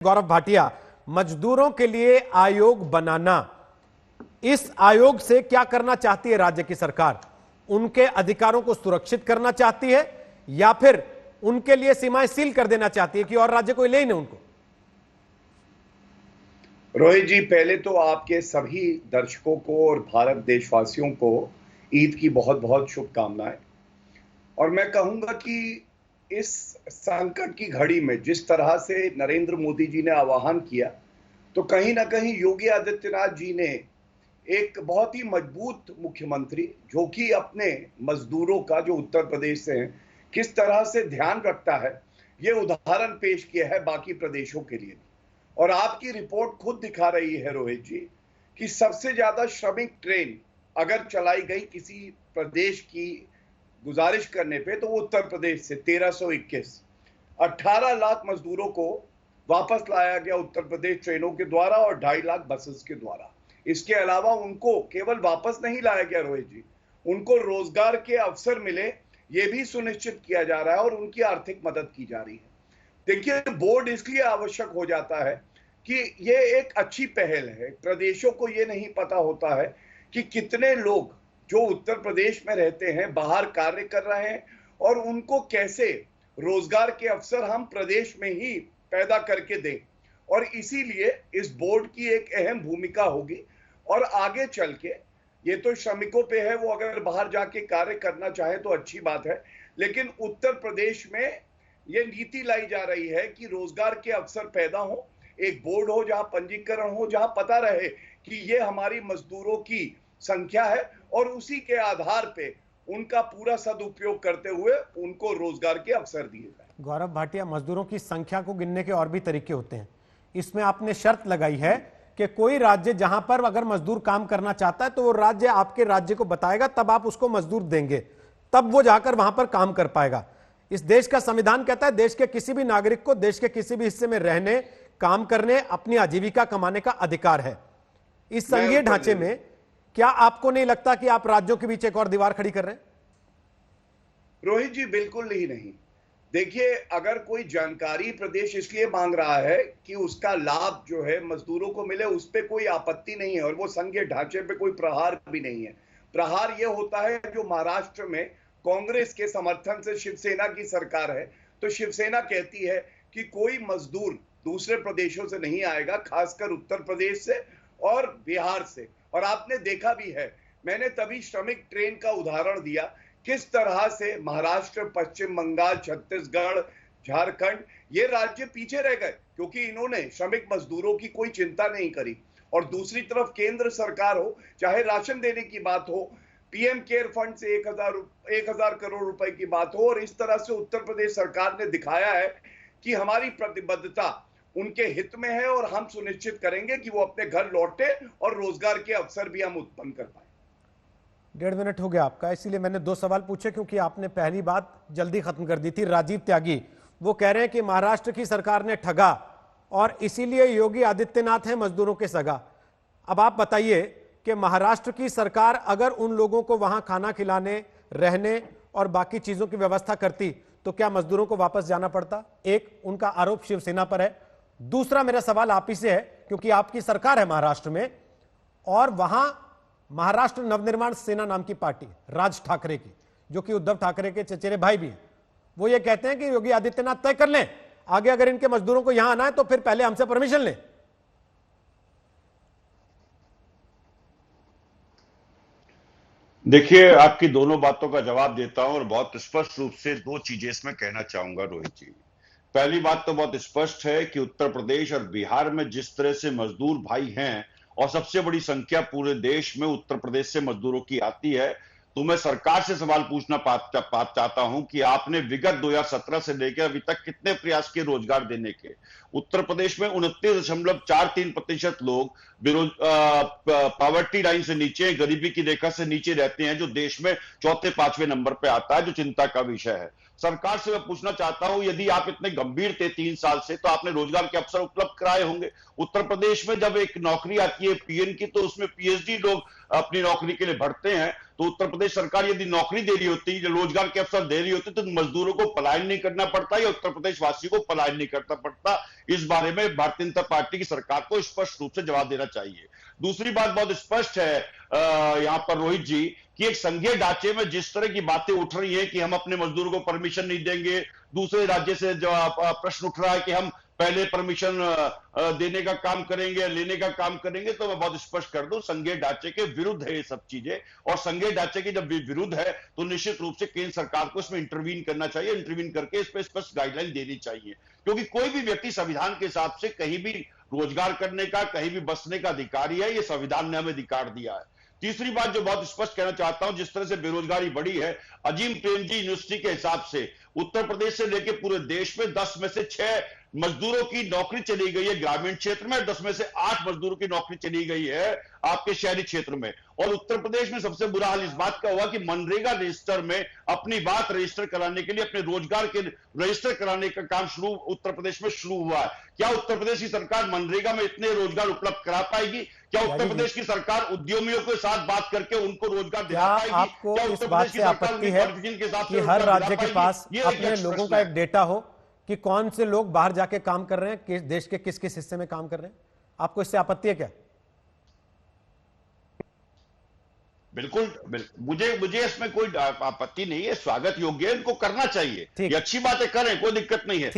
गौरव भाटिया, मजदूरों के लिए आयोग बनाना, इस आयोग से क्या करना चाहती है राज्य की सरकार? उनके अधिकारों को सुरक्षित करना चाहती है या फिर उनके लिए सीमाएं सील कर देना चाहती है कि और राज्य कोई ले ही नहीं उनको? रोहित जी, पहले तो आपके सभी दर्शकों को और भारत देशवासियों को ईद की बहुत बहुत शुभकामनाएं। और मैं कहूंगा कि इस संकट की घड़ी में जिस तरह से नरेंद्र मोदी जी ने आह्वान किया, तो कहीं ना कहीं योगी आदित्यनाथ जी ने एक बहुत ही मजबूत मुख्यमंत्री, जो कि अपने मजदूरों का, जो उत्तर प्रदेश से हैं, किस तरह से ध्यान रखता है, ये उदाहरण पेश किया है बाकी प्रदेशों के लिए। और आपकी रिपोर्ट खुद दिखा रही है रोहित जी कि सबसे ज्यादा श्रमिक ट्रेन अगर चलाई गई किसी प्रदेश की गुजारिश करने पे, तो वो उत्तर प्रदेश से 1321 18 लाख मजदूरों को वापस लाया गया उत्तर प्रदेश ट्रेनों के द्वारा और 2.5 लाख बसेस के द्वारा। इसके अलावा उनको केवल वापस नहीं लाया गया रोहित जी, उनको रोजगार के अवसर मिले, ये भी सुनिश्चित किया जा रहा है और उनकी आर्थिक मदद की जा रही है। देखिए, बोर्ड इसलिए आवश्यक हो जाता है कि ये एक अच्छी पहल है। प्रदेशों को ये नहीं पता होता है कि कितने लोग जो उत्तर प्रदेश में रहते हैं बाहर कार्य कर रहे हैं और उनको कैसे रोजगार के अवसर हम प्रदेश में ही पैदा करके दें। और इसीलिए इस बोर्ड की एक अहम भूमिका होगी। और आगे चल के ये तो श्रमिकों पे है, वो अगर बाहर जाके कार्य करना चाहे तो अच्छी बात है, लेकिन उत्तर प्रदेश में ये नीति लाई जा रही है कि रोजगार के अवसर पैदा हो, एक बोर्ड हो जहां पंजीकरण हो, जहां पता रहे कि ये हमारी मजदूरों की संख्या है और उसी के आधार पे उनका पूरा सदुपयोग करते हुए उनको रोजगार के अवसर दिए जाए। गौरव भाटिया, मजदूरों की संख्या को गिनने के और भी तरीके होते हैं। इसमें आपने शर्त लगाई है कि कोई राज्य जहां पर अगर मजदूर काम करना चाहता है तो वो राज्य आपके राज्य को बताएगा, तब आप उसको मजदूर देंगे, तब वो जाकर वहां पर काम कर पाएगा। इस देश का संविधान कहता है देश के किसी भी नागरिक को देश के किसी भी हिस्से में रहने, काम करने, अपनी आजीविका कमाने का अधिकार है। इस संघीय ढांचे में क्या आपको नहीं लगता कि आप राज्यों के बीच एक और दीवार खड़ी कर रहे हैं? रोहित जी, बिल्कुल ही नहीं। देखिए, अगर कोई जानकारी प्रदेश इसलिए मांग रहा है कि उसका लाभ जो है मजदूरों को मिले, उस पर कोई आपत्ति नहीं है और वो संघीय ढांचे पे कोई प्रहार भी नहीं है। प्रहार ये होता है जो महाराष्ट्र में कांग्रेस के समर्थन से शिवसेना की सरकार है, तो शिवसेना कहती है कि कोई मजदूर दूसरे प्रदेशों से नहीं आएगा, खासकर उत्तर प्रदेश से और बिहार से। और आपने देखा भी है, मैंने तभी श्रमिक ट्रेन का उदाहरण दिया, किस तरह से महाराष्ट्र, पश्चिम बंगाल, छत्तीसगढ़, झारखंड, ये राज्य पीछे रह गए क्योंकि इन्होंने श्रमिक मजदूरों की कोई चिंता नहीं करी। और दूसरी तरफ केंद्र सरकार हो, चाहे राशन देने की बात हो, पीएम केयर फंड से 1000 करोड़ रुपए की बात हो, और इस तरह से उत्तर प्रदेश सरकार ने दिखाया है कि हमारी प्रतिबद्धता उनके हित में है और हम सुनिश्चित करेंगे कि वो अपने घर लौटे और रोजगार के अवसर भी हम उत्पन्न कर पाए। 1.5 मिनट हो गया आपका, इसीलिए मैंने 2 सवाल पूछे क्योंकि आपने पहली बात जल्दी खत्म कर दी थी। राजीव त्यागी वो कह रहे हैं कि महाराष्ट्र की सरकार ने ठगा और इसीलिए योगी आदित्यनाथ है मजदूरों के सगा। अब आप बताइए कि महाराष्ट्र की सरकार अगर उन लोगों को वहां खाना खिलाने, रहने और बाकी चीजों की व्यवस्था करती तो क्या मजदूरों को वापस जाना पड़ता? एक उनका आरोप शिवसेना पर है। दूसरा मेरा सवाल आप ही से है, क्योंकि आपकी सरकार है महाराष्ट्र में और वहां महाराष्ट्र नवनिर्माण सेना नाम की पार्टी राज ठाकरे की, जो कि उद्धव ठाकरे के चचेरे भाई भी हैं, वो ये कहते हैं कि योगी आदित्यनाथ तय कर लें आगे अगर इनके मजदूरों को यहां आना है तो फिर पहले हमसे परमिशन लें। देखिए, आपकी दोनों बातों का जवाब देता हूं और बहुत स्पष्ट रूप से 2 चीजें इसमें कहना चाहूंगा रोहित जी। पहली बात तो बहुत स्पष्ट है कि उत्तर प्रदेश और बिहार में जिस तरह से मजदूर भाई हैं और सबसे बड़ी संख्या पूरे देश में उत्तर प्रदेश से मजदूरों की आती है, तो मैं सरकार से सवाल पूछना चाहता हूं कि आपने विगत 2017 से लेकर अभी तक कितने प्रयास किए रोजगार देने के? उत्तर प्रदेश में 29.43% लोग पॉवर्टी लाइन से नीचे, गरीबी की रेखा से नीचे रहते हैं, जो देश में 4-5वें नंबर पे आता है, जो चिंता का विषय है। सरकार से मैं पूछना चाहता हूं, यदि आप इतने गंभीर थे 3 साल से, तो आपने रोजगार के अवसर उपलब्ध कराए होंगे। उत्तर प्रदेश में जब एक नौकरी आती है पीएन की, तो उसमें पीएचडी लोग अपनी नौकरी के लिए भरते हैं। तो उत्तर प्रदेश सरकार यदि नौकरी दे रही होती, रोजगार के अवसर दे रही होती, तो मजदूरों को पलायन नहीं करना पड़ता या उत्तर प्रदेश वासियों को पलायन नहीं करना पड़ता। इस बारे में भारतीय जनता पार्टी की सरकार को स्पष्ट रूप से जवाब देना चाहिए। दूसरी बात बहुत स्पष्ट है यहां पर रोहित जी, कि एक संघीय ढांचे में जिस तरह की बातें उठ रही हैं कि हम अपने मजदूरों को परमिशन नहीं देंगे, दूसरे राज्य से जो प्रश्न उठ रहा है कि हम पहले परमिशन देने का काम करेंगे, लेने का काम करेंगे, तो मैं बहुत स्पष्ट कर दूं, संघीय ढांचे के विरुद्ध है ये सब चीजें। और संघीय ढांचे के जब विरुद्ध है तो निश्चित रूप से केंद्र सरकार को इसमें इंटरवीन करना चाहिए, इंटरवीन करके इस पर स्पष्ट गाइडलाइन देनी चाहिए, क्योंकि कोई भी व्यक्ति संविधान के हिसाब से कहीं भी रोजगार करने का, कहीं भी बसने का अधिकारी है, ये संविधान ने हमें अधिकार दिया है। तीसरी बात जो बहुत स्पष्ट कहना चाहता हूं, जिस तरह से बेरोजगारी बढ़ी है, अजीम प्रेमजी यूनिवर्सिटी के हिसाब से उत्तर प्रदेश से लेकर पूरे देश में 10 में से 6 मजदूरों की नौकरी चली गई है ग्रामीण क्षेत्र में, 10 में से 8 मजदूरों की नौकरी चली गई है आपके शहरी क्षेत्र में। और उत्तर प्रदेश में सबसे बुरा हाल इस बात का हुआ कि मनरेगा रजिस्टर में अपनी बात रजिस्टर कराने के लिए, अपने रोजगार के रजिस्टर कराने का काम उत्तर प्रदेश में शुरू हुआ है। क्या उत्तर प्रदेश की सरकार मनरेगा में इतने रोजगार उपलब्ध करा पाएगी? क्या उत्तर प्रदेश की सरकार उद्यमियों के साथ बात करके उनको रोजगार दिला पाएगी? आपको इस बात से आपत्ति है कि हर राज्य के पास अपने लोगों का एक डेटा हो कि कौन से लोग बाहर जाके काम कर रहे हैं, किस देश के किस किस हिस्से में काम कर रहे हैं? आपको इससे आपत्ति है क्या? बिल्कुल, मुझे इसमें कोई आपत्ति नहीं है, स्वागत योग्य है, इनको करना चाहिए, ये अच्छी बात है, करें, कोई दिक्कत नहीं है।